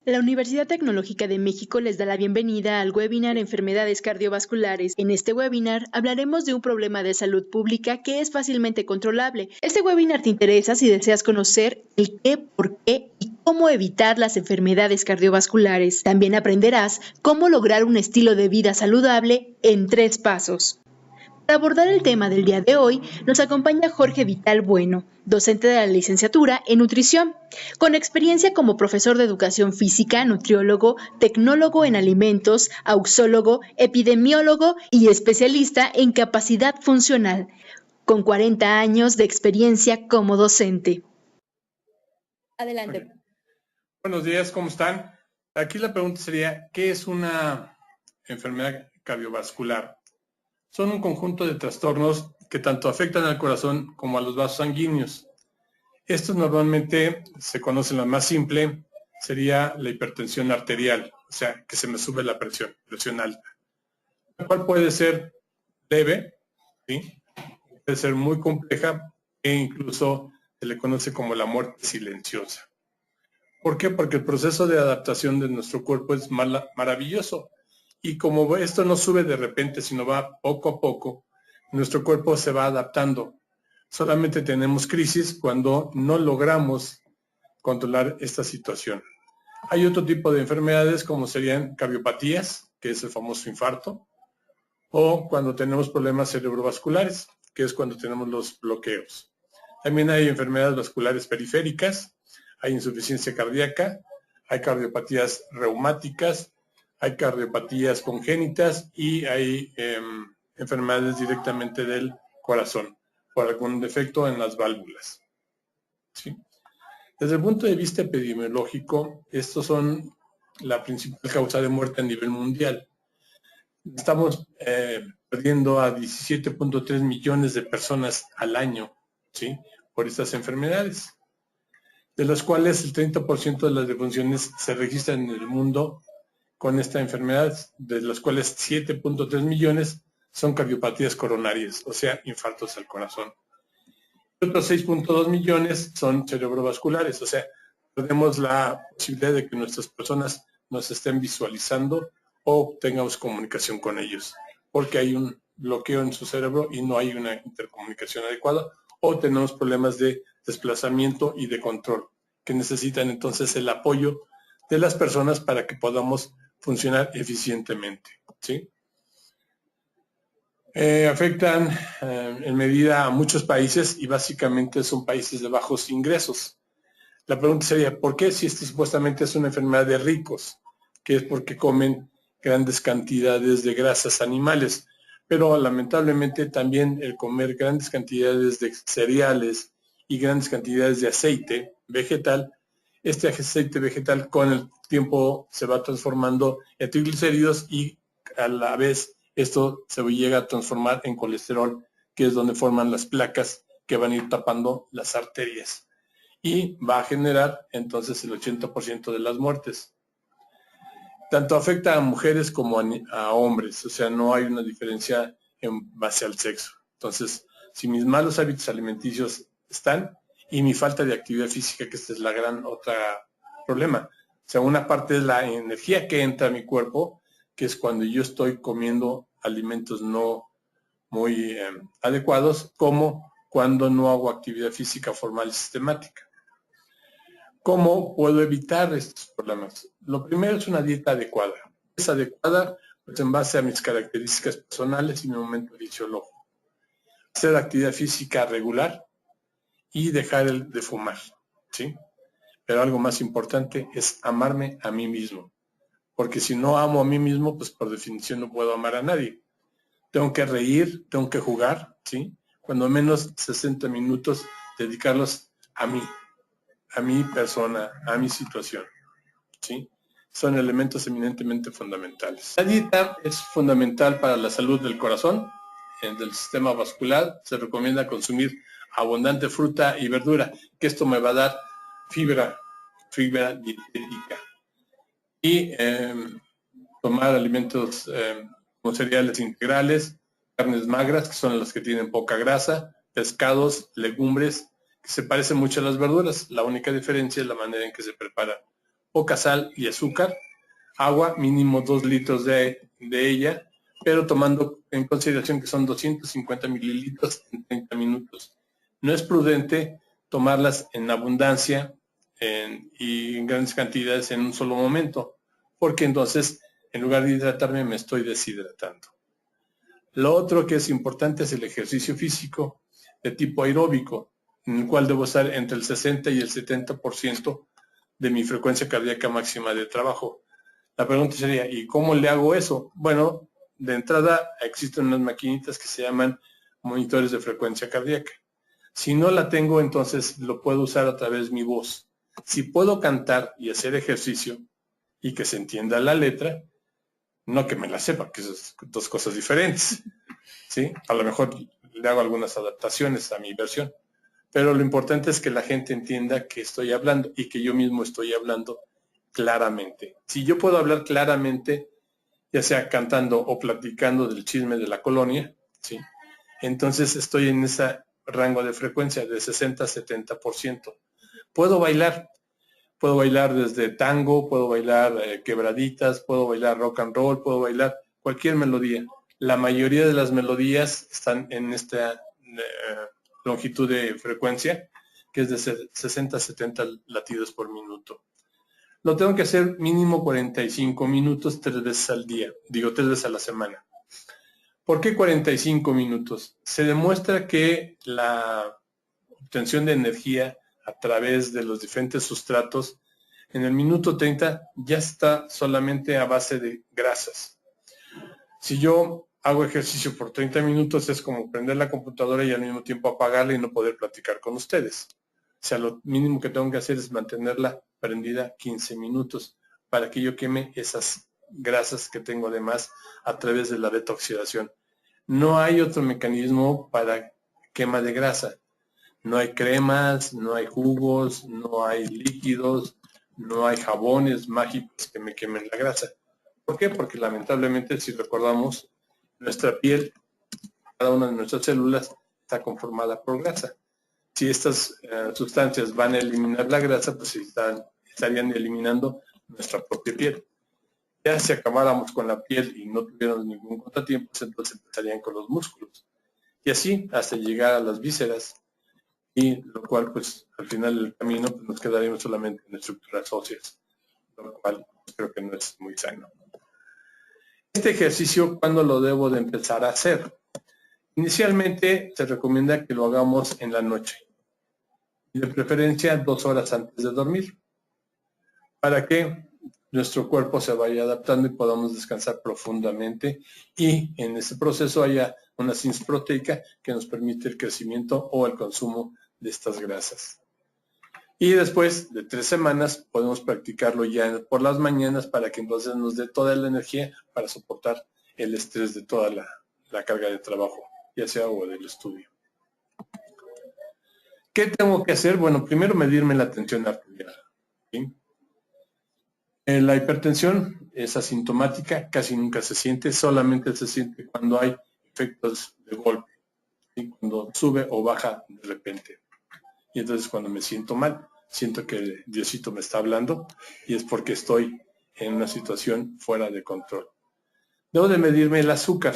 La Universidad Tecnológica de México les da la bienvenida al webinar Enfermedades cardiovasculares. En este webinar hablaremos de un problema de salud pública que es fácilmente controlable. Este webinar te interesa si deseas conocer el qué, por qué y cómo evitar las enfermedades cardiovasculares. También aprenderás cómo lograr un estilo de vida saludable en 3 pasos. Para abordar el tema del día de hoy, nos acompaña Jorge Vital Bueno, docente de la licenciatura en nutrición, con experiencia como profesor de educación física, nutriólogo, tecnólogo en alimentos, auxólogo, epidemiólogo y especialista en capacidad funcional, con 40 años de experiencia como docente. Adelante. Okay. Buenos días, ¿cómo están? Aquí la pregunta sería, ¿qué es una enfermedad cardiovascular? Son un conjunto de trastornos que tanto afectan al corazón como a los vasos sanguíneos. Estos normalmente se conocen, la más simple sería la hipertensión arterial, o sea, que se me sube la presión alta, la cual puede ser leve, ¿sí? Puede ser muy compleja e incluso se le conoce como la muerte silenciosa. ¿Por qué? Porque el proceso de adaptación de nuestro cuerpo es maravilloso. Y como esto no sube de repente, sino va poco a poco, nuestro cuerpo se va adaptando. Solamente tenemos crisis cuando no logramos controlar esta situación. Hay otro tipo de enfermedades como serían cardiopatías, que es el famoso infarto, o cuando tenemos problemas cerebrovasculares, que es cuando tenemos los bloqueos. También hay enfermedades vasculares periféricas, hay insuficiencia cardíaca, hay cardiopatías reumáticas, hay cardiopatías congénitas y hay enfermedades directamente del corazón por algún defecto en las válvulas. ¿Sí? Desde el punto de vista epidemiológico, estos son la principal causa de muerte a nivel mundial. Estamos perdiendo a 17.3 millones de personas al año, ¿sí? Por estas enfermedades, de las cuales el 30% de las defunciones se registran en el mundo con esta enfermedad, de las cuales 7.3 millones son cardiopatías coronarias, o sea, infartos al corazón. Y otros 6.2 millones son cerebrovasculares, o sea, tenemos la posibilidad de que nuestras personas nos estén visualizando o tengamos comunicación con ellos, porque hay un bloqueo en su cerebro y no hay una intercomunicación adecuada, o tenemos problemas de desplazamiento y de control, que necesitan entonces el apoyo de las personas para que podamos funcionar eficientemente, ¿sí? Afectan en medida a muchos países y básicamente son países de bajos ingresos. La pregunta sería, ¿por qué si esto supuestamente es una enfermedad de ricos? Que es porque comen grandes cantidades de grasas animales, pero lamentablemente también el comer grandes cantidades de cereales y grandes cantidades de aceite vegetal, este aceite vegetal con el tiempo se va transformando en triglicéridos y a la vez esto se llega a transformar en colesterol, que es donde forman las placas que van a ir tapando las arterias y va a generar entonces el 80% de las muertes. Tanto afecta a mujeres como a hombres, o sea, no hay una diferencia en base al sexo. Entonces, si mis malos hábitos alimenticios están y mi falta de actividad física, que esta es la gran otra problema. O sea, una parte es la energía que entra a mi cuerpo, que es cuando yo estoy comiendo alimentos no muy adecuados, como cuando no hago actividad física formal y sistemática. ¿Cómo puedo evitar estos problemas? Lo primero es una dieta adecuada. Es adecuada pues, en base a mis características personales y mi momento fisiológico. Hacer actividad física regular y dejar de fumar, ¿sí? Pero algo más importante es amarme a mí mismo. Porque si no amo a mí mismo, pues por definición no puedo amar a nadie. Tengo que reír, tengo que jugar, ¿sí? Cuando menos 60 minutos dedicarlos a mí. A mi persona, a mi situación, ¿sí? Son elementos eminentemente fundamentales. La dieta es fundamental para la salud del corazón, del sistema vascular. Se recomienda consumir abundante fruta y verdura, que esto me va a dar fibra dietética. Y tomar alimentos como cereales integrales, carnes magras, que son las que tienen poca grasa, pescados, legumbres, que se parecen mucho a las verduras. La única diferencia es la manera en que se preparan. poca sal y azúcar, agua mínimo 2 litros de ella, pero tomando en consideración que son 250 mililitros en 30 minutos. No es prudente tomarlas en abundancia y en grandes cantidades en un solo momento, porque entonces en lugar de hidratarme me estoy deshidratando. Lo otro que es importante es el ejercicio físico de tipo aeróbico, en el cual debo estar entre el 60 y el 70% de mi frecuencia cardíaca máxima de trabajo. La pregunta sería, ¿y cómo le hago eso? Bueno, de entrada existen unas maquinitas que se llaman monitores de frecuencia cardíaca. Si no la tengo, entonces lo puedo usar a través de mi voz. Si puedo cantar y hacer ejercicio y que se entienda la letra, no que me la sepa, que son dos cosas diferentes, ¿sí? A lo mejor le hago algunas adaptaciones a mi versión, pero lo importante es que la gente entienda que estoy hablando y que yo mismo estoy hablando claramente. Si yo puedo hablar claramente, ya sea cantando o platicando del chisme de la colonia, ¿sí? Entonces estoy en ese rango de frecuencia de 60 a 70%. Puedo bailar desde tango, puedo bailar quebraditas, puedo bailar rock and roll, puedo bailar cualquier melodía. La mayoría de las melodías están en esta longitud de frecuencia, que es de 60 a 70 latidos por minuto. Lo tengo que hacer mínimo 45 minutos 3 veces al día, 3 veces a la semana. ¿Por qué 45 minutos? Se demuestra que la obtención de energía a través de los diferentes sustratos en el minuto 30 ya está solamente a base de grasas. Si yo hago ejercicio por 30 minutos es como prender la computadora y al mismo tiempo apagarla y no poder platicar con ustedes. O sea, lo mínimo que tengo que hacer es mantenerla prendida 15 minutos para que yo queme esas grasas que tengo de más a través de la beta-oxidación. No hay otro mecanismo para quema de grasa. No hay cremas, no hay jugos, no hay líquidos, no hay jabones mágicos que me quemen la grasa. ¿Por qué? Porque lamentablemente, si recordamos, nuestra piel, cada una de nuestras células está conformada por grasa. Si estas sustancias van a eliminar la grasa, pues estarían eliminando nuestra propia piel. Ya si acabáramos con la piel y no tuviéramos ningún contratiempo, entonces empezarían con los músculos. Y así hasta llegar a las vísceras. Y lo cual, pues, al final del camino, pues, nos quedaríamos solamente en estructuras óseas, lo cual pues, creo que no es muy sano. Este ejercicio, ¿cuándo lo debo de empezar a hacer? Inicialmente se recomienda que lo hagamos en la noche, y de preferencia 2 horas antes de dormir, para que nuestro cuerpo se vaya adaptando y podamos descansar profundamente y en ese proceso haya una síntesis proteica que nos permite el crecimiento o el consumo de estas grasas. Y después de 3 semanas podemos practicarlo ya por las mañanas para que entonces nos dé toda la energía para soportar el estrés de toda la carga de trabajo, ya sea o del estudio. ¿Qué tengo que hacer? Bueno, primero medirme la tensión arterial, ¿sí? La hipertensión es asintomática, casi nunca se siente, solamente se siente cuando hay efectos de golpe, ¿sí? Cuando sube o baja de repente. Y entonces cuando me siento mal, siento que Diosito me está hablando y es porque estoy en una situación fuera de control. Debo de medirme el azúcar.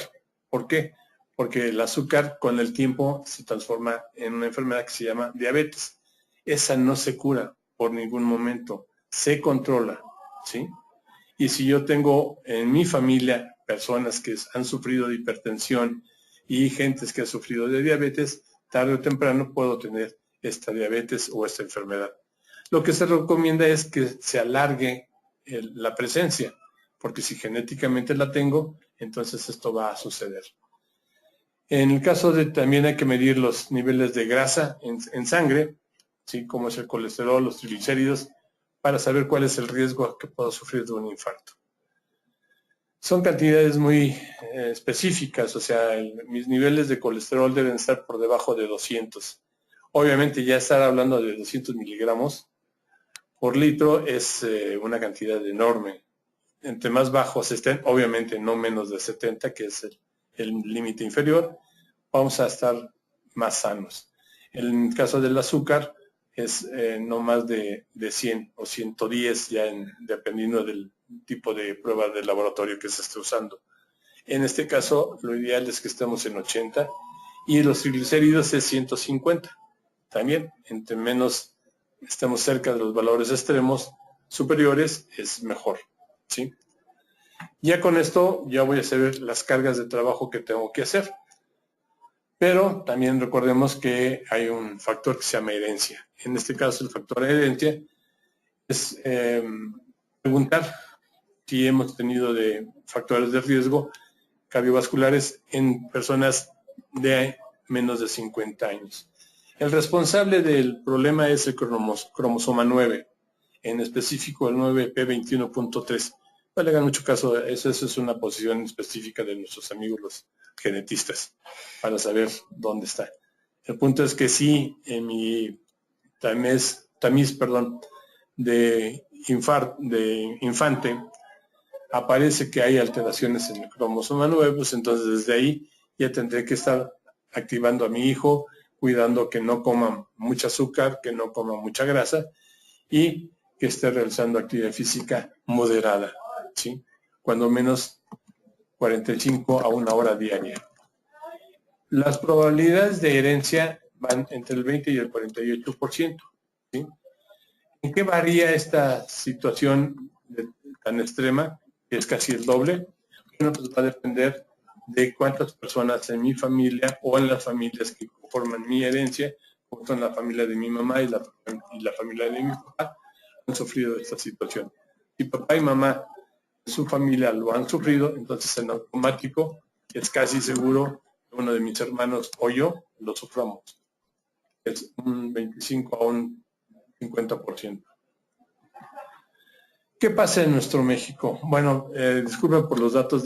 ¿Por qué? Porque el azúcar con el tiempo se transforma en una enfermedad que se llama diabetes. Esa no se cura por ningún momento, se controla, ¿sí? Y si yo tengo en mi familia personas que han sufrido de hipertensión y gentes que han sufrido de diabetes, tarde o temprano puedo tener esta diabetes o esta enfermedad. Lo que se recomienda es que se alargue la presencia, porque si genéticamente la tengo, entonces esto va a suceder. En el caso de también hay que medir los niveles de grasa en sangre, ¿sí? Como es el colesterol, los triglicéridos, para saber cuál es el riesgo que puedo sufrir de un infarto. Son cantidades muy específicas, o sea, mis niveles de colesterol deben estar por debajo de 200. Obviamente ya estar hablando de 200 miligramos por litro es una cantidad enorme. Entre más bajos estén, obviamente no menos de 70, que es el límite inferior, vamos a estar más sanos. En el caso del azúcar, es no más de 100 o 110, ya dependiendo del tipo de prueba de laboratorio que se esté usando. En este caso, lo ideal es que estemos en 80 y los triglicéridos es 150. También, entre menos estemos cerca de los valores extremos superiores, es mejor, ¿sí? Ya con esto ya voy a saber las cargas de trabajo que tengo que hacer. Pero también recordemos que hay un factor que se llama herencia. En este caso, el factor herencia es preguntar si hemos tenido de factores de riesgo cardiovasculares en personas de menos de 50 años. El responsable del problema es el cromosoma 9, en específico el 9p21.3. No le hagan mucho caso, eso es una posición específica de nuestros amigos los genetistas, para saber dónde está. El punto es que sí, en mi tamiz de infante, aparece que hay alteraciones en el cromosoma 9, pues entonces desde ahí ya tendré que estar activando a mi hijo, cuidando que no coma mucho azúcar, que no coma mucha grasa y que esté realizando actividad física moderada, ¿sí? Cuando menos 45 a 1 hora diaria. Las probabilidades de herencia van entre el 20 y el 48%, ¿sí? ¿En qué varía esta situación tan extrema, que es casi el doble? Bueno, pues va a depender de cuántas personas en mi familia o en las familias que conforman mi herencia, como son la familia de mi mamá y la familia de mi papá, han sufrido esta situación. Si papá y mamá de su familia lo han sufrido, entonces en automático es casi seguro que uno de mis hermanos o yo lo suframos. Es un 25 a un 50%. ¿Qué pasa en nuestro México? Bueno, disculpen por los datos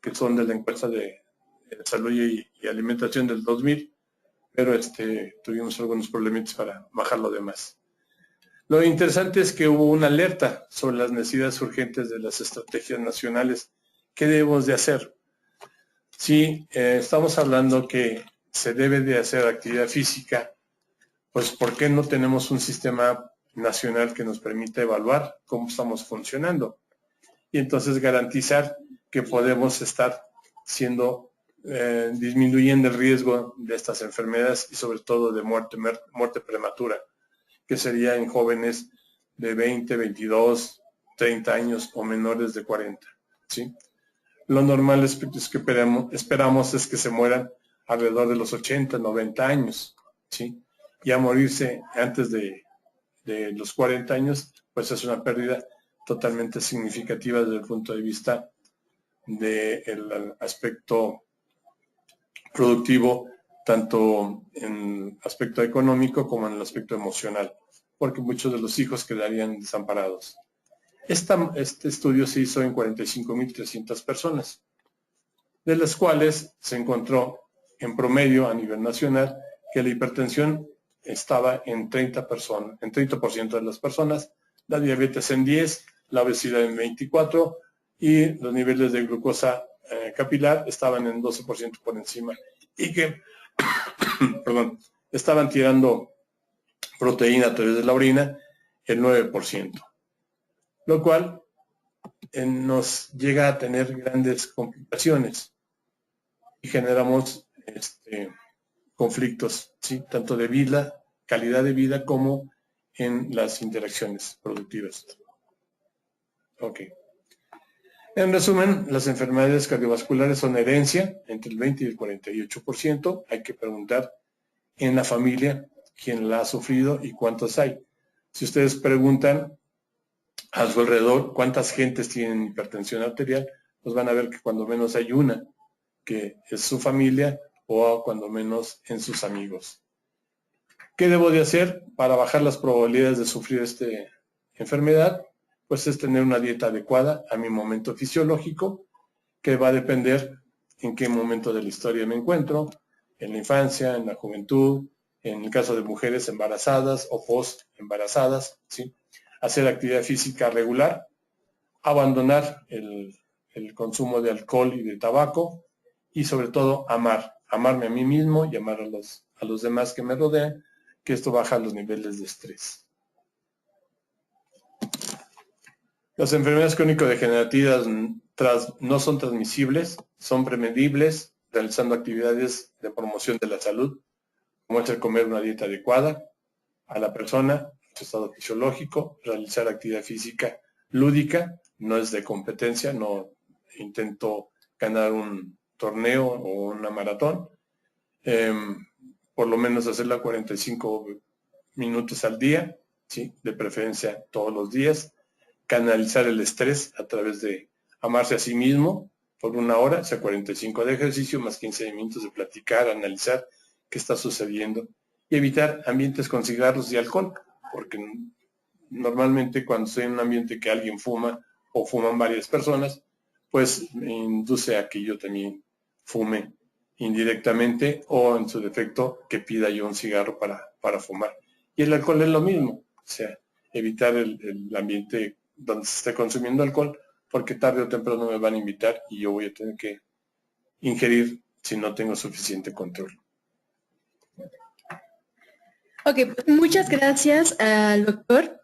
que son de la encuesta de salud y alimentación del 2000, pero tuvimos algunos problemitas para bajar lo demás. Lo interesante es que hubo una alerta sobre las necesidades urgentes de las estrategias nacionales. ¿Qué debemos de hacer? Si estamos hablando que se debe de hacer actividad física, pues ¿por qué no tenemos un sistema nacional que nos permita evaluar cómo estamos funcionando? Y entonces garantizar que podemos estar disminuyendo el riesgo de estas enfermedades y sobre todo de muerte prematura, que sería en jóvenes de 20, 22, 30 años o menores de 40, ¿sí? Lo normal es que esperamos es que se mueran alrededor de los 80, 90 años, ¿sí? Y a morirse antes de los 40 años, pues es una pérdida totalmente significativa desde el punto de vista del aspecto productivo, tanto en aspecto económico como en el aspecto emocional, porque muchos de los hijos quedarían desamparados. Este estudio se hizo en 45.300 personas, de las cuales se encontró en promedio a nivel nacional que la hipertensión estaba en 30% de las personas, la diabetes en 10%, la obesidad en 24% y los niveles de glucosa capilar estaban en 12% por encima y que estaban tirando proteína a través de la orina el 9%, lo cual nos llega a tener grandes complicaciones y generamos conflictos, ¿sí? Tanto de vida, calidad de vida, como en las interacciones productivas. Ok. En resumen, las enfermedades cardiovasculares son herencia, entre el 20 y el 48%. Hay que preguntar en la familia quién la ha sufrido y cuántos hay. Si ustedes preguntan a su alrededor cuántas gentes tienen hipertensión arterial, pues van a ver que cuando menos hay una, que es su familia o cuando menos en sus amigos. ¿Qué debo de hacer para bajar las probabilidades de sufrir esta enfermedad? Pues es tener una dieta adecuada a mi momento fisiológico, que va a depender en qué momento de la historia me encuentro, en la infancia, en la juventud, en el caso de mujeres embarazadas o post-embarazadas, ¿sí? Hacer actividad física regular, abandonar el consumo de alcohol y de tabaco y sobre todo amarme a mí mismo y amar a los demás que me rodean que esto baja los niveles de estrés. Las enfermedades crónico-degenerativas no son transmisibles, son prevenibles realizando actividades de promoción de la salud, como es el comer una dieta adecuada a la persona, su estado fisiológico, realizar actividad física lúdica, no es de competencia, no intento ganar un torneo o una maratón, por lo menos hacerla 45 minutos al día, ¿sí? De preferencia todos los días, canalizar el estrés a través de amarse a sí mismo por 1 hora, o sea, 45 de ejercicio más 15 minutos de platicar, analizar qué está sucediendo y evitar ambientes con cigarros y alcohol, porque normalmente cuando estoy en un ambiente que alguien fuma o fuman varias personas, pues me induce a que yo también fume indirectamente o en su defecto que pida yo un cigarro para fumar. Y el alcohol es lo mismo, o sea, evitar el ambiente donde se esté consumiendo alcohol, porque tarde o temprano me van a invitar y yo voy a tener que ingerir si no tengo suficiente control. Ok, muchas gracias al doctor.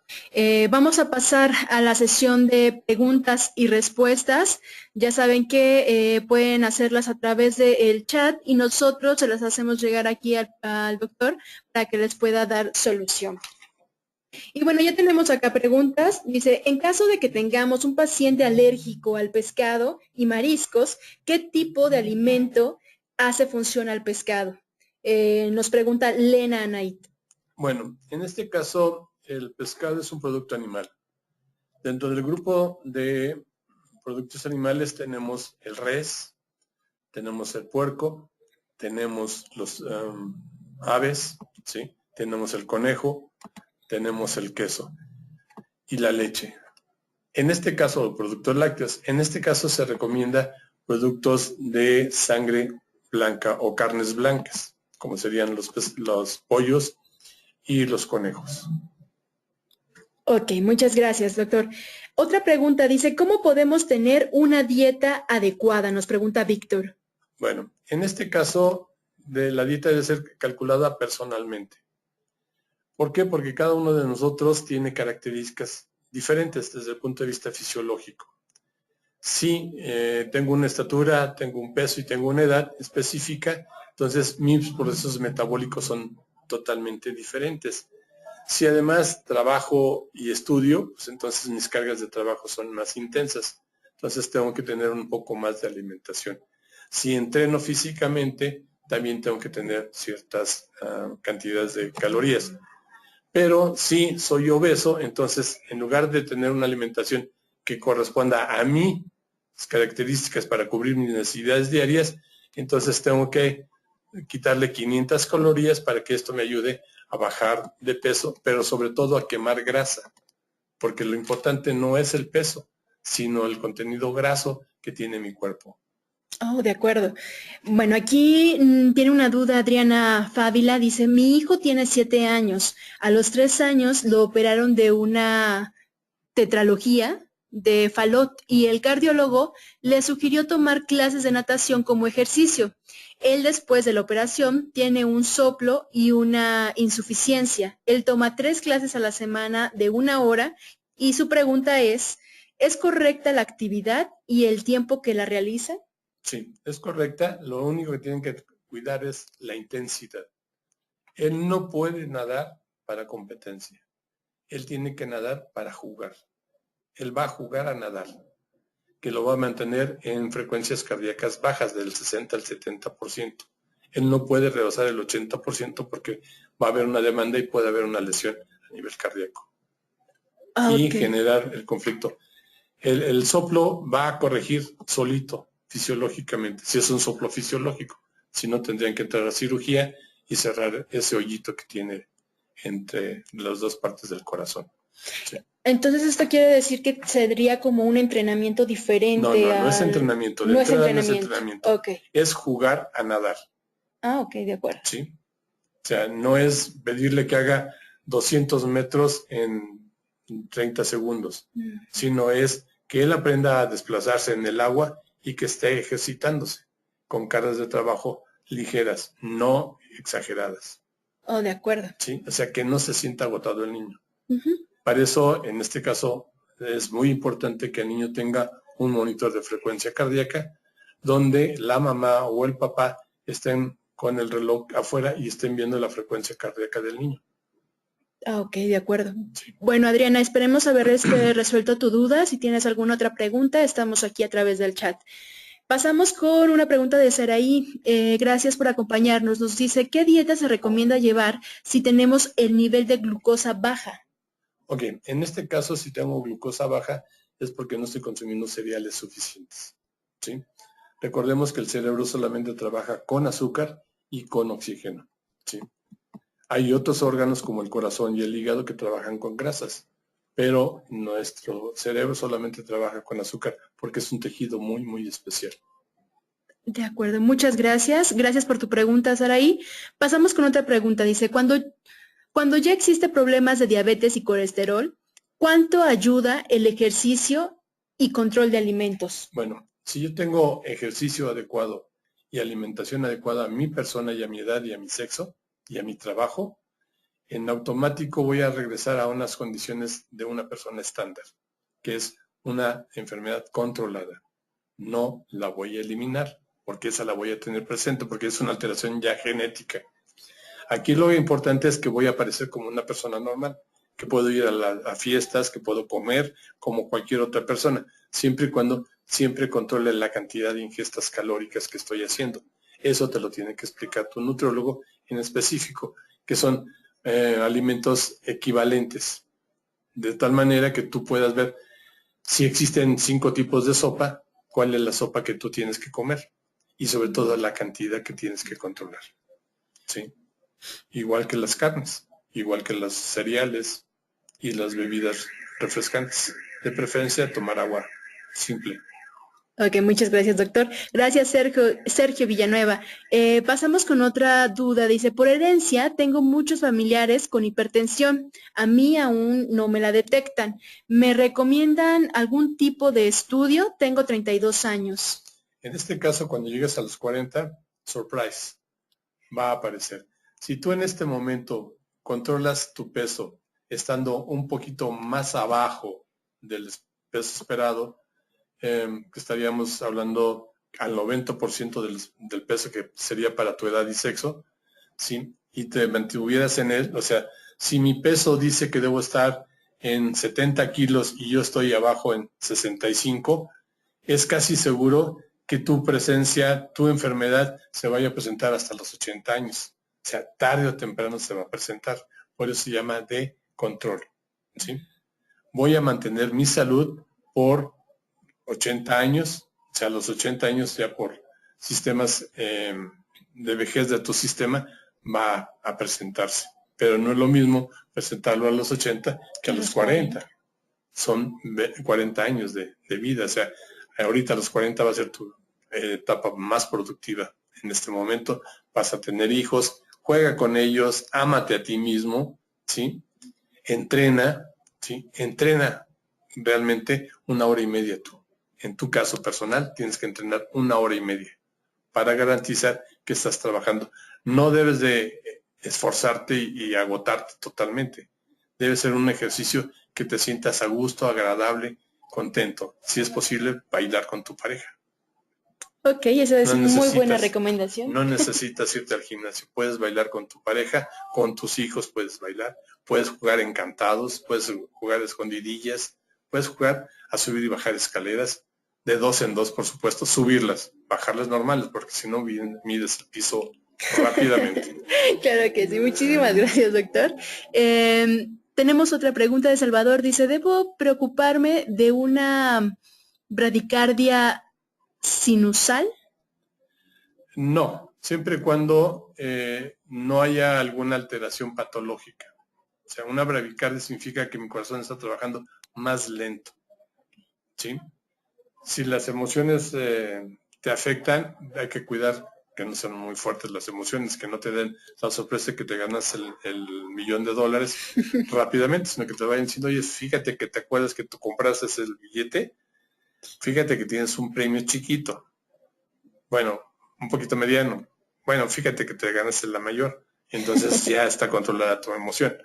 Vamos a pasar a la sesión de preguntas y respuestas. Ya saben que pueden hacerlas a través del chat y nosotros se las hacemos llegar aquí al doctor para que les pueda dar solución. Y bueno, ya tenemos acá preguntas. Dice, en caso de que tengamos un paciente alérgico al pescado y mariscos, ¿qué tipo de alimento hace función al pescado? Nos pregunta Lena Anait. Bueno, en este caso, el pescado es un producto animal. Dentro del grupo de productos animales tenemos el res, tenemos el puerco, tenemos los aves, ¿sí? Tenemos el conejo, tenemos el queso y la leche. En este caso, productos lácteos, en este caso se recomienda productos de sangre blanca o carnes blancas, como serían los pollos y los conejos. Ok, muchas gracias, doctor. Otra pregunta dice, ¿cómo podemos tener una dieta adecuada? Nos pregunta Víctor. Bueno, en este caso, la dieta debe ser calculada personalmente. ¿Por qué? Porque cada uno de nosotros tiene características diferentes desde el punto de vista fisiológico. Si tengo una estatura, tengo un peso y tengo una edad específica, entonces mis procesos metabólicos son totalmente diferentes. Si además trabajo y estudio, pues entonces mis cargas de trabajo son más intensas. Entonces tengo que tener un poco más de alimentación. Si entreno físicamente, también tengo que tener ciertas cantidades de calorías. Pero si soy obeso, entonces en lugar de tener una alimentación que corresponda a mis características para cubrir mis necesidades diarias, entonces tengo que quitarle 500 calorías para que esto me ayude a bajar de peso, pero sobre todo a quemar grasa, porque lo importante no es el peso, sino el contenido graso que tiene mi cuerpo. Oh, de acuerdo. Bueno, aquí tiene una duda Adriana Fávila, dice, mi hijo tiene 7 años, a los 3 años lo operaron de una tetralogía de Fallot y el cardiólogo le sugirió tomar clases de natación como ejercicio. Él después de la operación tiene un soplo y una insuficiencia. Él toma 3 clases a la semana de 1 hora y su pregunta ¿es correcta la actividad y el tiempo que la realiza? Sí, es correcta. Lo único que tienen que cuidar es la intensidad. Él no puede nadar para competencia. Él tiene que nadar para jugar. Él va a jugar a nadar, que lo va a mantener en frecuencias cardíacas bajas del 60 al 70%. Él no puede rebasar el 80% porque va a haber una demanda y puede haber una lesión a nivel cardíaco. Okay. Y generar el conflicto. El soplo va a corregir solito, fisiológicamente, si es un soplo fisiológico. Si no, tendrían que entrar a cirugía y cerrar ese hoyito que tiene entre las dos partes del corazón. Sí. Entonces, ¿esto quiere decir que sería como un entrenamiento diferente? No es entrenamiento. No es entrenamiento. No es entrenamiento. Okay. Es jugar a nadar. Ah, ok, de acuerdo. Sí. O sea, no es pedirle que haga 200 metros en 30 segundos, sino es que él aprenda a desplazarse en el agua y que esté ejercitándose con cargas de trabajo ligeras, no exageradas. Oh, de acuerdo. ¿Sí? O sea, que no se sienta agotado el niño. Uh-huh. Para eso, en este caso, es muy importante que el niño tenga un monitor de frecuencia cardíaca donde la mamá o el papá estén con el reloj afuera y estén viendo la frecuencia cardíaca del niño. Ah, ok, de acuerdo. Sí. Bueno, Adriana, esperemos haber resuelto tu duda. Si tienes alguna otra pregunta, estamos aquí a través del chat. Pasamos con una pregunta de Saraí. Gracias por acompañarnos. Nos dice, ¿qué dieta se recomienda llevar si tenemos el nivel de glucosa baja? Ok, en este caso, si tengo glucosa baja, es porque no estoy consumiendo cereales suficientes. ¿Sí? Recordemos que el cerebro solamente trabaja con azúcar y con oxígeno. ¿Sí? Hay otros órganos como el corazón y el hígado que trabajan con grasas, pero nuestro cerebro solamente trabaja con azúcar porque es un tejido muy, muy especial. De acuerdo, muchas gracias. Gracias por tu pregunta, Saraí. Pasamos con otra pregunta. Dice, cuando ya existe problemas de diabetes y colesterol, ¿cuánto ayuda el ejercicio y control de alimentos? Bueno, si yo tengo ejercicio adecuado y alimentación adecuada a mi persona y a mi edad y a mi sexo y a mi trabajo, en automático voy a regresar a unas condiciones de una persona estándar, que es una enfermedad controlada. No la voy a eliminar, porque esa la voy a tener presente, porque es una alteración ya genética. Aquí lo importante es que voy a aparecer como una persona normal, que puedo ir a fiestas, que puedo comer como cualquier otra persona, siempre y cuando siempre controle la cantidad de ingestas calóricas que estoy haciendo. Eso te lo tiene que explicar tu nutriólogo en específico, que son alimentos equivalentes, de tal manera que tú puedas ver si existen 5 tipos de sopa, cuál es la sopa que tú tienes que comer y sobre todo la cantidad que tienes que controlar. ¿Sí? Igual que las carnes, igual que los cereales y las bebidas refrescantes. De preferencia tomar agua simple. Ok, muchas gracias, doctor. Gracias, Sergio Villanueva. Pasamos con otra duda. Dice, por herencia, tengo muchos familiares con hipertensión. A mí aún no me la detectan. ¿Me recomiendan algún tipo de estudio? Tengo 32 años. En este caso, cuando llegues a los 40, surprise, va a aparecer. Si tú en este momento controlas tu peso estando un poquito más abajo del peso esperado, que estaríamos hablando al 90% del peso que sería para tu edad y sexo, ¿sí? Y te mantuvieras en él, o sea, si mi peso dice que debo estar en 70 kilos y yo estoy abajo en 65, es casi seguro que tu presencia, tu enfermedad se vaya a presentar hasta los 80 años. O sea, tarde o temprano se va a presentar. Por eso se llama de control. ¿Sí? Voy a mantener mi salud por 80 años, o sea, a los 80 años ya por sistemas de vejez de tu sistema va a presentarse. Pero no es lo mismo presentarlo a los 80 que a los 40. Son 40 años de vida, o sea, ahorita a los 40 va a ser tu etapa más productiva. En este momento vas a tener hijos, juega con ellos, ámate a ti mismo, ¿sí? Entrena, ¿sí? Entrena realmente 1 hora y media tú. En tu caso personal tienes que entrenar 1 hora y media para garantizar que estás trabajando. No debes de esforzarte y agotarte totalmente. Debe ser un ejercicio que te sientas a gusto, agradable, contento. Si es posible, bailar con tu pareja. Ok, esa es muy buena recomendación. No necesitas irte al gimnasio. Puedes bailar con tu pareja, con tus hijos puedes bailar. Puedes jugar encantados, puedes jugar escondidillas, puedes jugar a subir y bajar escaleras. De 2 en 2, por supuesto, subirlas, bajarlas normales, porque si no mides el piso rápidamente. Claro que sí, muchísimas gracias, doctor. Tenemos otra pregunta de Salvador. Dice, ¿debo preocuparme de una bradicardia sinusal? No, siempre y cuando no haya alguna alteración patológica. O sea, una bradicardia significa que mi corazón está trabajando más lento. ¿Sí? Si las emociones te afectan, hay que cuidar que no sean muy fuertes las emociones, que no te den la sorpresa que te ganas el $1,000,000 rápidamente, sino que te vayan diciendo, oye, fíjate que te acuerdas que tú compraste el billete, fíjate que tienes un premio chiquito, bueno, un poquito mediano, bueno, fíjate que te ganaste la mayor, Entonces ya está controlada tu emoción.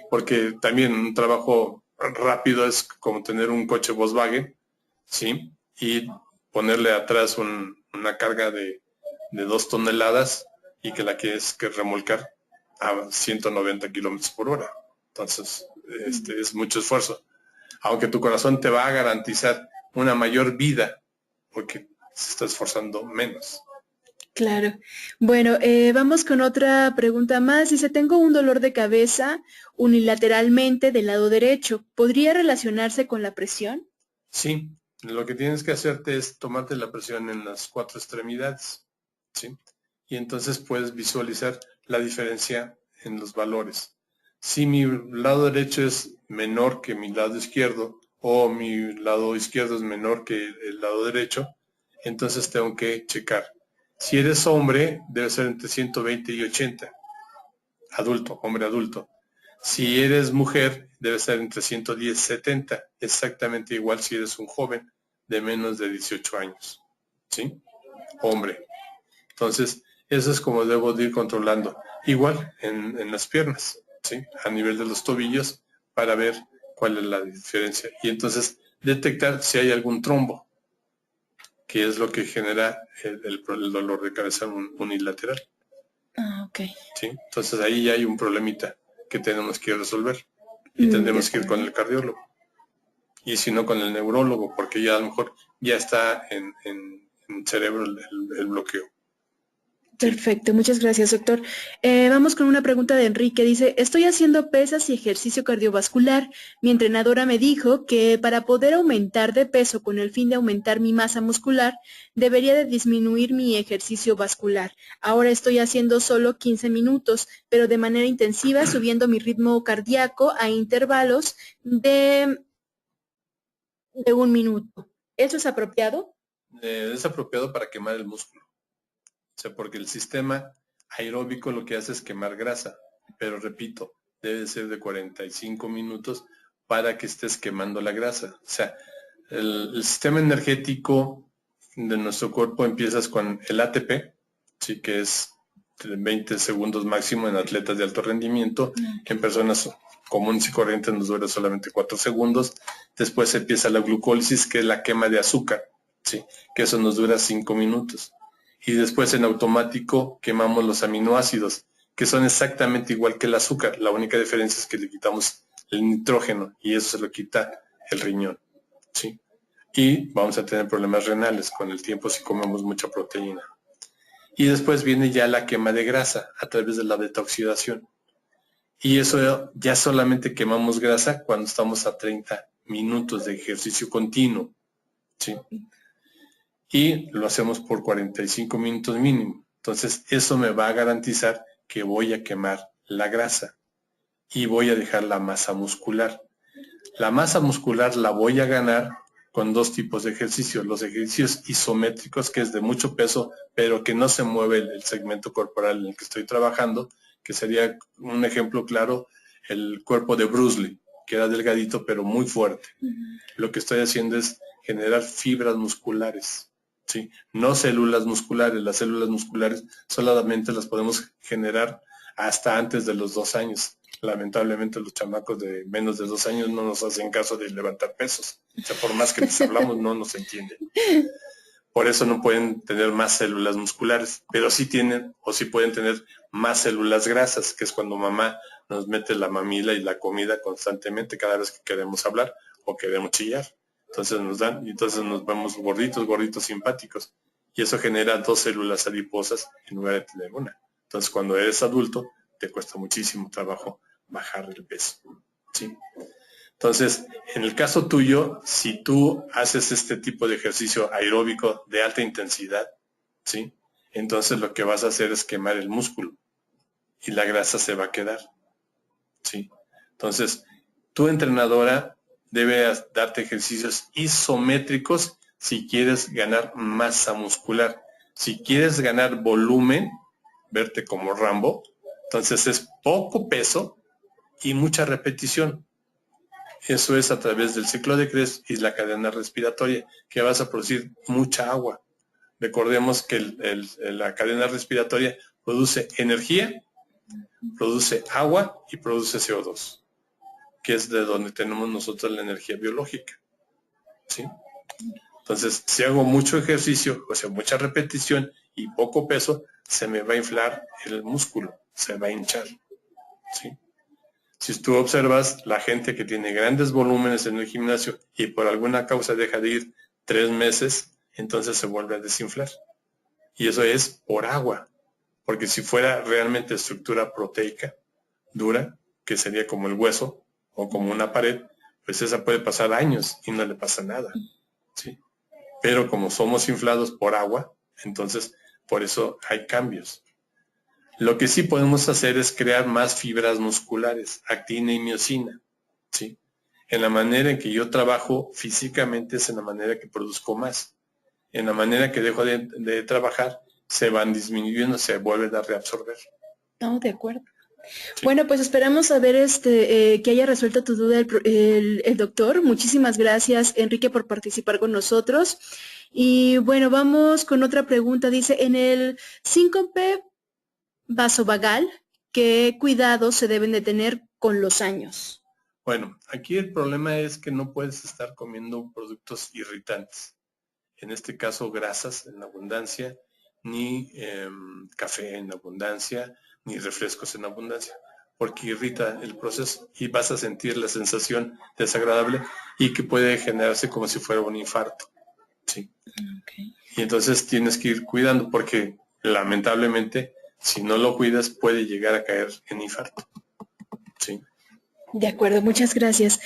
Porque también un trabajo rápido es como tener un coche Volkswagen, ¿sí? Y ponerle atrás una carga de 2 toneladas y que la quieres que remolcar a 190 kilómetros por hora. Entonces, es mucho esfuerzo. Aunque tu corazón te va a garantizar una mayor vida, porque se está esforzando menos. Claro. Bueno, vamos con otra pregunta más. Dice, tengo un dolor de cabeza unilateralmente del lado derecho. ¿Podría relacionarse con la presión? Sí, lo que tienes que hacerte es tomarte la presión en las 4 extremidades, ¿sí? Y entonces puedes visualizar la diferencia en los valores. Si mi lado derecho es menor que mi lado izquierdo, o mi lado izquierdo es menor que el lado derecho, entonces tengo que checar. Si eres hombre, debe ser entre 120 y 80. Adulto, hombre adulto. Si eres mujer, debe ser entre 110 y 70. Exactamente igual si eres un joven de menos de 18 años. ¿Sí? Hombre. Entonces, eso es como debo de ir controlando. Igual en las piernas, ¿sí? A nivel de los tobillos, para ver cuál es la diferencia. Y entonces detectar si hay algún trombo, que es lo que genera el dolor de cabeza unilateral. Ah, ok. ¿Sí? Entonces ahí ya hay un problemita que tenemos que resolver y tendremos que ir con el cardiólogo. Y si no con el neurólogo, porque ya a lo mejor ya está en cerebro el bloqueo. Perfecto, muchas gracias, doctor. Vamos con una pregunta de Enrique. Dice, estoy haciendo pesas y ejercicio cardiovascular. Mi entrenadora me dijo que para poder aumentar de peso con el fin de aumentar mi masa muscular, debería de disminuir mi ejercicio vascular. Ahora estoy haciendo solo 15 minutos, pero de manera intensiva, subiendo mi ritmo cardíaco a intervalos de 1 minuto. ¿Eso es apropiado? Es apropiado para quemar el músculo. O sea, porque el sistema aeróbico lo que hace es quemar grasa. Pero repito, debe ser de 45 minutos para que estés quemando la grasa. O sea, el sistema energético de nuestro cuerpo empiezas con el ATP, sí, que es 20 segundos máximo en atletas de alto rendimiento. En personas comunes y corrientes nos dura solamente 4 segundos. Después empieza la glucólisis, que es la quema de azúcar, sí, que eso nos dura 5 minutos. Y después en automático quemamos los aminoácidos, que son exactamente igual que el azúcar. La única diferencia es que le quitamos el nitrógeno y eso se lo quita el riñón, ¿sí? Y vamos a tener problemas renales con el tiempo si comemos mucha proteína. Y después viene ya la quema de grasa a través de la beta-oxidación. Y eso ya solamente quemamos grasa cuando estamos a 30 minutos de ejercicio continuo, ¿sí? Y lo hacemos por 45 minutos mínimo. Entonces, eso me va a garantizar que voy a quemar la grasa y voy a dejar la masa muscular. La masa muscular la voy a ganar con 2 tipos de ejercicios. Los ejercicios isométricos, que es de mucho peso, pero que no se mueve el segmento corporal en el que estoy trabajando, que sería un ejemplo claro, el cuerpo de Bruce Lee, que era delgadito pero muy fuerte. Lo que estoy haciendo es generar fibras musculares, ¿sí? No células musculares. Las células musculares solamente las podemos generar hasta antes de los 2 años. Lamentablemente los chamacos de menos de 2 años no nos hacen caso de levantar pesos. O sea, por más que les hablamos, no nos entienden. Por eso no pueden tener más células musculares, pero sí tienen o sí pueden tener más células grasas, que es cuando mamá nos mete la mamila y la comida constantemente cada vez que queremos hablar o queremos chillar. Entonces nos dan, y entonces nos vemos gorditos, gorditos simpáticos. Y eso genera 2 células adiposas en lugar de tener una. Entonces cuando eres adulto, te cuesta muchísimo trabajo bajar el peso, ¿sí? Entonces, en el caso tuyo, si tú haces este tipo de ejercicio aeróbico de alta intensidad, ¿sí? Entonces lo que vas a hacer es quemar el músculo y la grasa se va a quedar, ¿sí? Entonces, tu entrenadora debe darte ejercicios isométricos si quieres ganar masa muscular. Si quieres ganar volumen, verte como Rambo, entonces es poco peso y mucha repetición. Eso es a través del ciclo de Krebs y la cadena respiratoria, que vas a producir mucha agua. Recordemos que la cadena respiratoria produce energía Produce agua y produce CO2, que es de donde tenemos nosotros la energía biológica, ¿sí? Entonces, si hago mucho ejercicio, o sea, mucha repetición y poco peso, se me va a inflar el músculo, se va a hinchar, ¿sí? Si tú observas, la gente que tiene grandes volúmenes en el gimnasio y por alguna causa deja de ir 3 meses, entonces se vuelve a desinflar. Y eso es por agua, porque si fuera realmente estructura proteica dura, que sería como el hueso o como una pared, pues esa puede pasar años y no le pasa nada, ¿sí? Pero como somos inflados por agua, entonces por eso hay cambios. Lo que sí podemos hacer es crear más fibras musculares, actina y miosina, ¿sí? En la manera en que yo trabajo físicamente es en la manera que produzco más. En la manera que dejo de trabajar, se van disminuyendo, se vuelven a reabsorber. No, de acuerdo. Sí. Bueno, pues esperamos saber que haya resuelto tu duda el doctor. Muchísimas gracias, Enrique, por participar con nosotros. Y bueno, vamos con otra pregunta. Dice, en el síncope vasovagal, ¿qué cuidados se deben de tener con los años? Bueno, aquí el problema es que no puedes estar comiendo productos irritantes. En este caso, grasas en abundancia, ni café en abundancia, ni refrescos en abundancia, porque irrita el proceso y vas a sentir la sensación desagradable y que puede generarse como si fuera un infarto, ¿sí? Okay. Y entonces tienes que ir cuidando porque lamentablemente si no lo cuidas puede llegar a caer en infarto, ¿sí? De acuerdo, muchas gracias.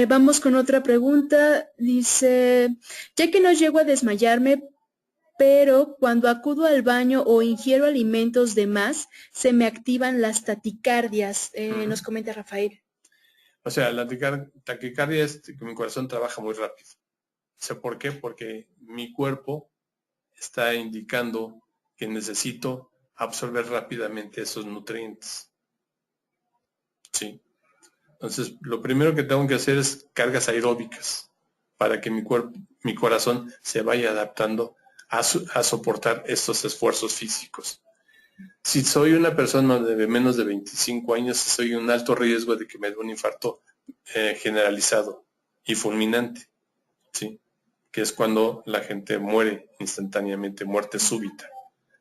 Vamos con otra pregunta. Dice, ya que no llego a desmayarme, pero cuando acudo al baño o ingiero alimentos de más, se me activan las taquicardias, nos comenta Rafael. O sea, la taquicardia es que mi corazón trabaja muy rápido. ¿Sé por qué? Porque mi cuerpo está indicando que necesito absorber rápidamente esos nutrientes, ¿sí? Entonces, lo primero que tengo que hacer es cargas aeróbicas para que mi corazón se vaya adaptando a soportar estos esfuerzos físicos. Si soy una persona de menos de 25 años, soy un alto riesgo de que me dé un infarto generalizado y fulminante, ¿sí? Que es cuando la gente muere instantáneamente, muerte súbita,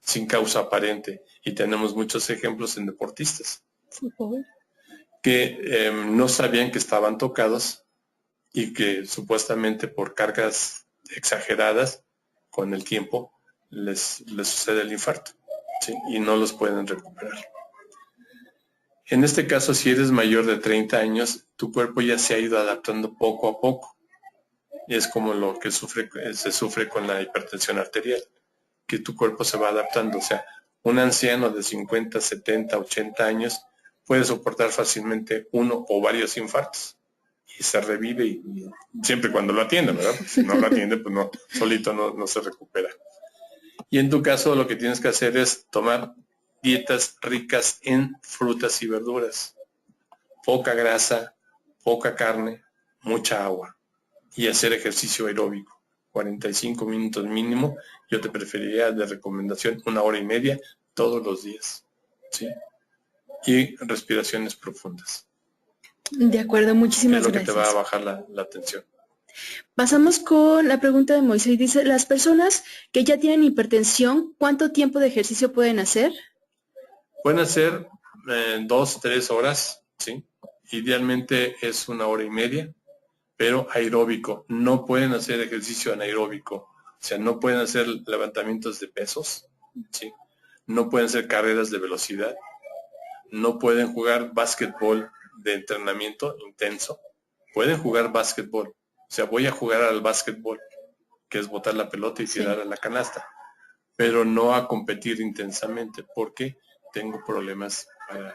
sin causa aparente. Y tenemos muchos ejemplos en deportistas que no sabían que estaban tocados y que supuestamente por cargas exageradas con el tiempo les sucede el infarto, ¿sí? Y no los pueden recuperar. En este caso, si eres mayor de 30 años, tu cuerpo ya se ha ido adaptando poco a poco. Y es como lo que se sufre con la hipertensión arterial, que tu cuerpo se va adaptando. O sea, un anciano de 50, 70, 80 años puede soportar fácilmente uno o varios infartos y se revive y siempre cuando lo atienden, ¿verdad? Porque si no lo atiende, pues no, solito no se recupera. Y en tu caso lo que tienes que hacer es tomar dietas ricas en frutas y verduras, poca grasa, poca carne, mucha agua y hacer ejercicio aeróbico, 45 minutos mínimo. Yo te preferiría de recomendación 1 hora y media todos los días, ¿sí? Y respiraciones profundas. De acuerdo, muchísimas gracias. Es lo que te va a bajar la tensión. Pasamos con la pregunta de Moisés. Dice, las personas que ya tienen hipertensión, ¿cuánto tiempo de ejercicio pueden hacer? Pueden hacer 2, 3 horas, ¿sí? Idealmente es 1 hora y media, pero aeróbico. No pueden hacer ejercicio anaeróbico. O sea, no pueden hacer levantamientos de pesos, ¿sí? No pueden hacer carreras de velocidad. No pueden jugar básquetbol de entrenamiento intenso. Pueden jugar básquetbol. O sea, voy a jugar al básquetbol, que es botar la pelota y tirar a la canasta, pero no a competir intensamente porque tengo problemas para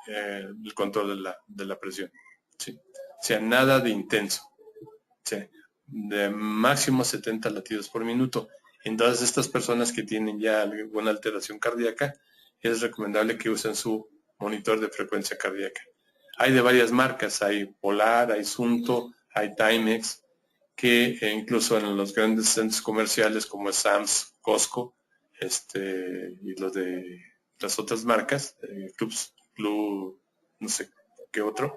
el control de la presión, ¿sí? O sea, nada de intenso, ¿sí? De máximo 70 latidos por minuto. En todas estas personas que tienen ya alguna alteración cardíaca, es recomendable que usen su monitor de frecuencia cardíaca. Hay de varias marcas, hay Polar, hay Sunto, hay Timex, que incluso en los grandes centros comerciales como Sam's, Costco, y los de las otras marcas, clubs Club, no sé qué otro,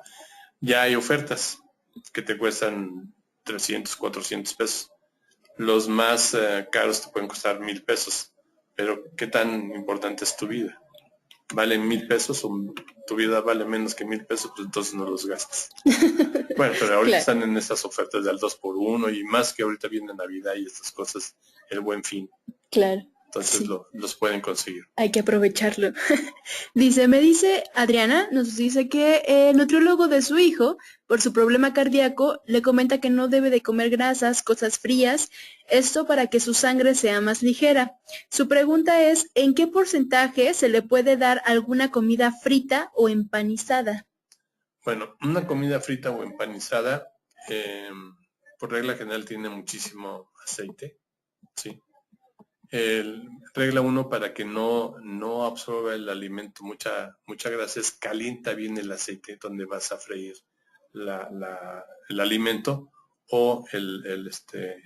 ya hay ofertas que te cuestan 300, 400 pesos. Los más caros te pueden costar 1,000 pesos. Pero ¿qué tan importante es tu vida? ¿Valen 1,000 pesos o tu vida vale menos que 1,000 pesos? Pues entonces no los gastas. Bueno, pero ahorita están en estas ofertas del 2x1 y más que ahorita viene Navidad y estas cosas, el Buen Fin. Claro. Entonces los pueden conseguir. Hay que aprovecharlo. Me dice Adriana, nos dice que el nutriólogo de su hijo, por su problema cardíaco, le comenta que no debe de comer grasas, cosas frías, esto para que su sangre sea más ligera. Su pregunta es, ¿en qué porcentaje se le puede dar alguna comida frita o empanizada? Bueno, una comida frita o empanizada, por regla general tiene muchísimo aceite, ¿sí? Regla 1, para que no absorba el alimento mucha grasa, es calienta bien el aceite donde vas a freír el alimento o el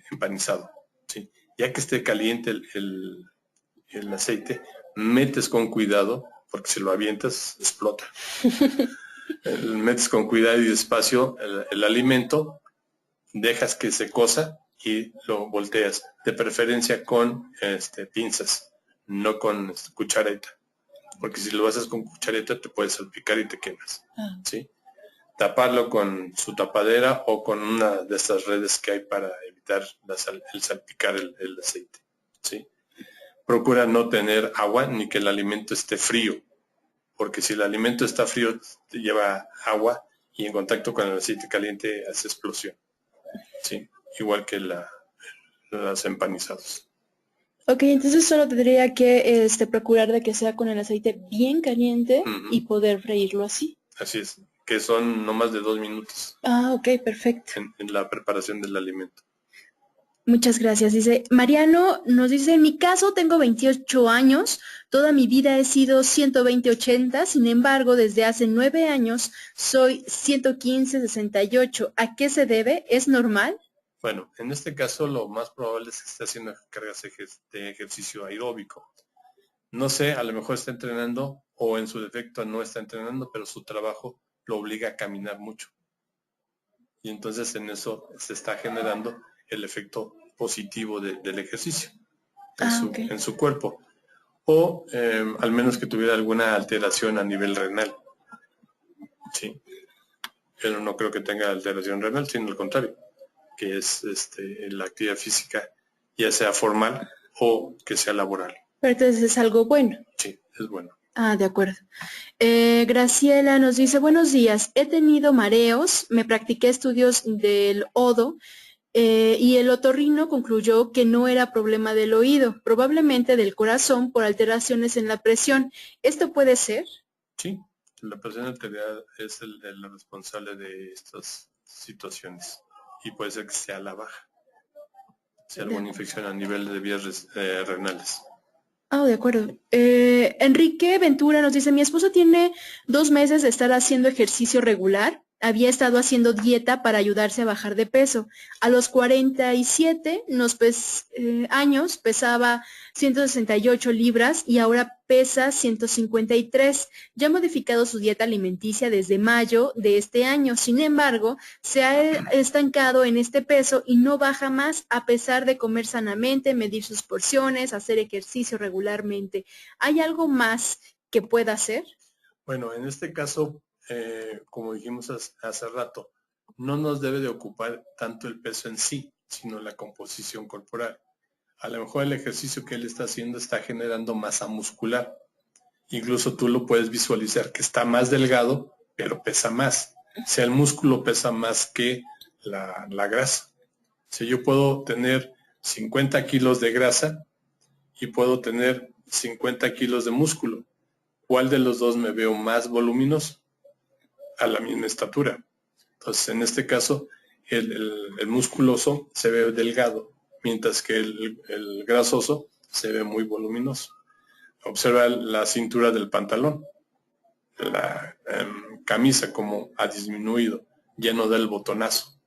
empanizado, ¿sí? Ya que esté caliente el aceite, metes con cuidado, porque si lo avientas, explota. Metes con cuidado y despacio el alimento, dejas que se cosa y lo volteas, de preferencia con pinzas, no con cuchareta, porque si lo haces con cuchareta te puedes salpicar y te quemas, ¿sí? Taparlo con su tapadera o con una de estas redes que hay para evitar el salpicar el aceite, ¿sí? Procura no tener agua ni que el alimento esté frío, porque si el alimento está frío te lleva agua y en contacto con el aceite caliente hace explosión, ¿sí? Igual que las empanizadas. Ok, entonces solo tendría que procurar de que sea con el aceite bien caliente y poder freírlo así. Así es, que son no más de 2 minutos. Ah, ok, perfecto. En la preparación del alimento. Muchas gracias. Dice, Mariano nos dice, en mi caso tengo 28 años, toda mi vida he sido 120-80, sin embargo, desde hace 9 años soy 115-68. ¿A qué se debe? ¿Es normal? Bueno, en este caso lo más probable es que esté haciendo cargas de ejercicio aeróbico. No sé, a lo mejor está entrenando o en su defecto no está entrenando, pero su trabajo lo obliga a caminar mucho. Y entonces en eso se está generando el efecto positivo del ejercicio en su cuerpo. O al menos que tuviera alguna alteración a nivel renal. Sí. Pero no creo que tenga alteración renal, sino al contrario, que es la actividad física, ya sea formal o que sea laboral. Pero entonces es algo bueno. Sí, es bueno. Ah, de acuerdo. Graciela nos dice, buenos días, he tenido mareos, me practiqué estudios del odo y el otorrino concluyó que no era problema del oído, probablemente del corazón por alteraciones en la presión. ¿Esto puede ser? Sí, la presión arterial es el responsable de estas situaciones y puede ser que sea la baja, sea alguna infección a nivel de vías renales. Ah, de acuerdo. Enrique Ventura nos dice, mi esposo tiene 2 meses de estar haciendo ejercicio regular. Había estado haciendo dieta para ayudarse a bajar de peso. A los 47 años pesaba 168 libras y ahora pesa 153. Ya ha modificado su dieta alimenticia desde mayo de este año. Sin embargo, se ha estancado en este peso y no baja más a pesar de comer sanamente, medir sus porciones, hacer ejercicio regularmente. ¿Hay algo más que pueda hacer? Bueno, en este caso, como dijimos hace rato, no nos debe de ocupar tanto el peso en sí, sino la composición corporal. A lo mejor el ejercicio que él está haciendo está generando masa muscular. Incluso tú lo puedes visualizar que está más delgado, pero pesa más. O sea, el músculo pesa más que la grasa. O sea, yo puedo tener 50 kilos de grasa y puedo tener 50 kilos de músculo. ¿Cuál de los dos me veo más voluminoso? A la misma estatura. Entonces, en este caso, el musculoso se ve delgado, mientras que el grasoso se ve muy voluminoso. Observa la cintura del pantalón. La camisa como ha disminuido, ya no da el botonazo.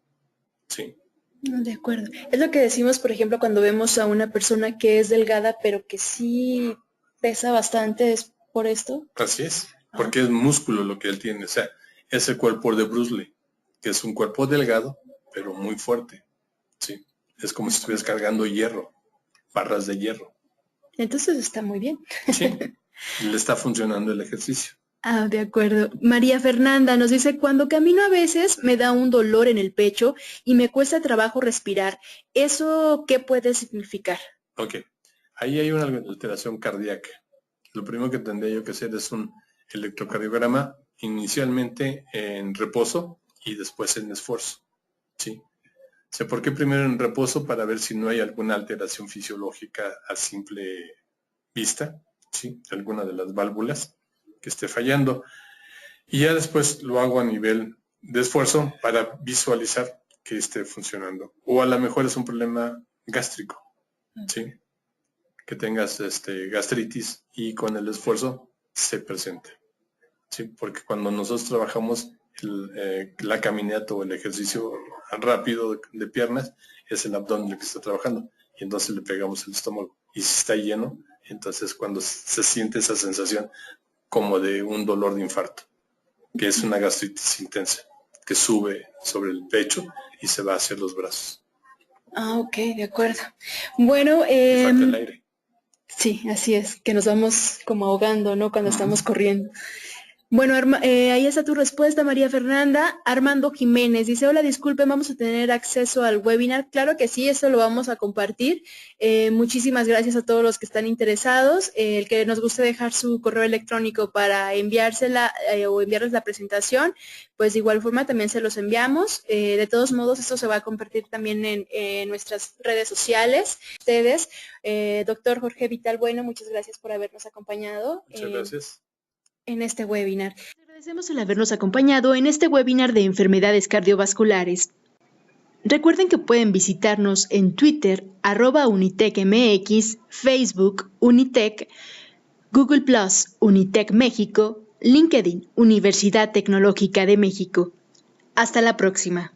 Sí. De acuerdo. Es lo que decimos, por ejemplo, cuando vemos a una persona que es delgada, pero que sí pesa bastante, ¿es por esto? Así es. porque es músculo lo que él tiene. O sea, es el cuerpo de Bruce Lee, que es un cuerpo delgado, pero muy fuerte. Sí, es como si estuvieras cargando hierro, barras de hierro. Entonces está muy bien. Sí, le está funcionando el ejercicio. Ah, de acuerdo. María Fernanda nos dice, cuando camino a veces me da un dolor en el pecho y me cuesta trabajo respirar. ¿Eso qué puede significar? Ok, ahí hay una alteración cardíaca. Lo primero que tendría yo que hacer es un electrocardiograma, inicialmente en reposo y después en esfuerzo. ¿Sí? O sea, ¿por qué primero en reposo? Para ver si no hay alguna alteración fisiológica a simple vista, ¿sí? Alguna de las válvulas que esté fallando. Y ya después lo hago a nivel de esfuerzo para visualizar que esté funcionando. O a lo mejor es un problema gástrico, ¿sí? Que tengas gastritis y con el esfuerzo se presente. ¿Sí? Porque cuando nosotros trabajamos la caminata o el ejercicio rápido de piernas, es el abdomen el que está trabajando. Y entonces le pegamos el estómago. Y si está lleno, entonces cuando se siente esa sensación como de un dolor de infarto, que es una gastritis intensa, que sube sobre el pecho y se va hacia los brazos. Ah, ok, de acuerdo. Bueno, Y falta el aire. Sí, así es, que nos vamos como ahogando, ¿no? Cuando estamos corriendo. Bueno, ahí está tu respuesta, María Fernanda. Armando Jiménez dice, hola, disculpen, ¿vamos a tener acceso al webinar? Claro que sí, eso lo vamos a compartir. Muchísimas gracias a todos los que están interesados. El que nos guste dejar su correo electrónico para enviársela o enviarles la presentación, pues de igual forma también se los enviamos. De todos modos, esto se va a compartir también en nuestras redes sociales. Ustedes, doctor Jorge Vital Bueno, muchas gracias por habernos acompañado. Muchas gracias. En este webinar. Agradecemos el habernos acompañado en este webinar de enfermedades cardiovasculares. Recuerden que pueden visitarnos en Twitter, @UnitecMX, Facebook, Unitec, Google+, Unitec México, LinkedIn, Universidad Tecnológica de México. Hasta la próxima.